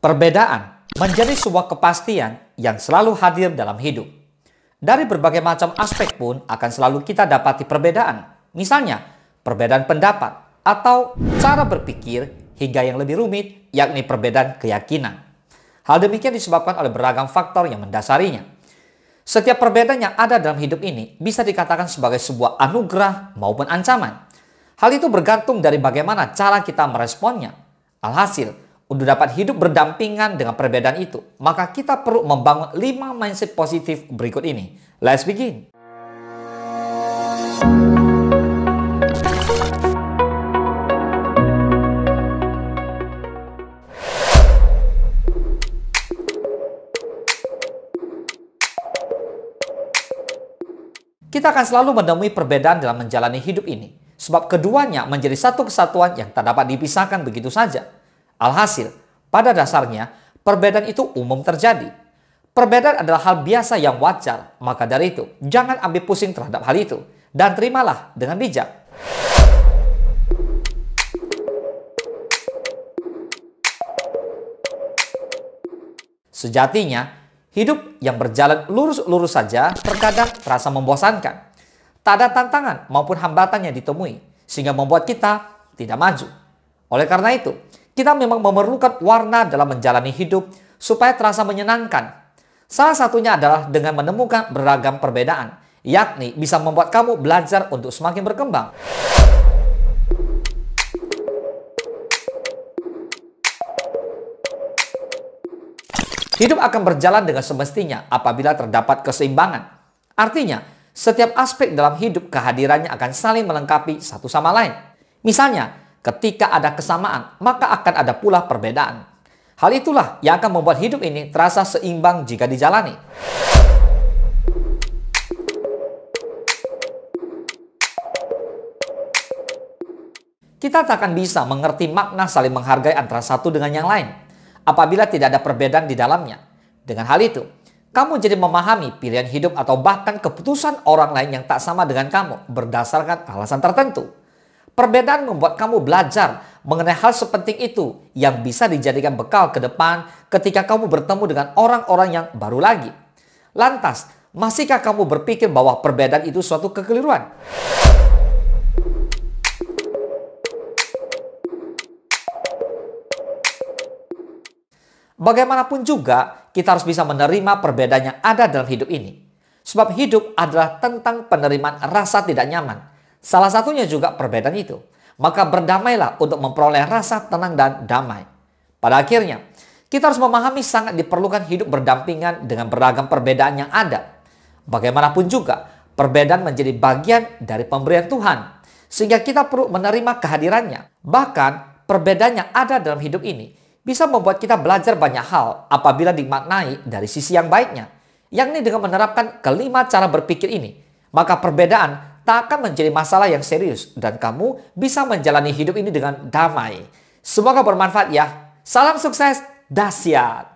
Perbedaan menjadi sebuah kepastian yang selalu hadir dalam hidup. Dari berbagai macam aspek pun akan selalu kita dapati perbedaan. Misalnya, perbedaan pendapat atau cara berpikir hingga yang lebih rumit, yakni perbedaan keyakinan. Hal demikian disebabkan oleh beragam faktor yang mendasarinya. Setiap perbedaan yang ada dalam hidup ini bisa dikatakan sebagai sebuah anugerah maupun ancaman. Hal itu bergantung dari bagaimana cara kita meresponnya. Alhasil, untuk dapat hidup berdampingan dengan perbedaan itu, maka kita perlu membangun 5 mindset positif berikut ini. Let's begin. Kita akan selalu menemui perbedaan dalam menjalani hidup ini, sebab keduanya menjadi satu kesatuan yang tak dapat dipisahkan begitu saja. Alhasil, pada dasarnya, perbedaan itu umum terjadi. Perbedaan adalah hal biasa yang wajar, maka dari itu, jangan ambil pusing terhadap hal itu, dan terimalah dengan bijak. Sejatinya, hidup yang berjalan lurus-lurus saja terkadang terasa membosankan. Tak ada tantangan maupun hambatan yang ditemui, sehingga membuat kita tidak maju. Oleh karena itu, kita memang memerlukan warna dalam menjalani hidup supaya terasa menyenangkan. Salah satunya adalah dengan menemukan beragam perbedaan, yakni bisa membuat kamu belajar untuk semakin berkembang. Hidup akan berjalan dengan semestinya apabila terdapat keseimbangan. Artinya, setiap aspek dalam hidup kehadirannya akan saling melengkapi satu sama lain. Misalnya, ketika ada kesamaan, maka akan ada pula perbedaan. Hal itulah yang akan membuat hidup ini terasa seimbang jika dijalani. Kita tak akan bisa mengerti makna saling menghargai antara satu dengan yang lain apabila tidak ada perbedaan di dalamnya. Dengan hal itu, kamu jadi memahami pilihan hidup atau bahkan keputusan orang lain yang tak sama dengan kamu berdasarkan alasan tertentu. Perbedaan membuat kamu belajar mengenai hal sepenting itu yang bisa dijadikan bekal ke depan ketika kamu bertemu dengan orang-orang yang baru lagi. Lantas, masihkah kamu berpikir bahwa perbedaan itu suatu kekeliruan? Bagaimanapun juga, kita harus bisa menerima perbedaan yang ada dalam hidup ini. Sebab hidup adalah tentang penerimaan rasa tidak nyaman. Salah satunya juga perbedaan itu. Maka berdamailah untuk memperoleh rasa tenang dan damai. Pada akhirnya, kita harus memahami sangat diperlukan hidup berdampingan dengan beragam perbedaan yang ada. Bagaimanapun juga, perbedaan menjadi bagian dari pemberian Tuhan. Sehingga kita perlu menerima kehadirannya. Bahkan, perbedaan yang ada dalam hidup ini bisa membuat kita belajar banyak hal apabila dimaknai dari sisi yang baiknya. Yakni dengan menerapkan kelima cara berpikir ini, maka perbedaan tak akan menjadi masalah yang serius dan kamu bisa menjalani hidup ini dengan damai. Semoga bermanfaat ya. Salam sukses, dahsyat.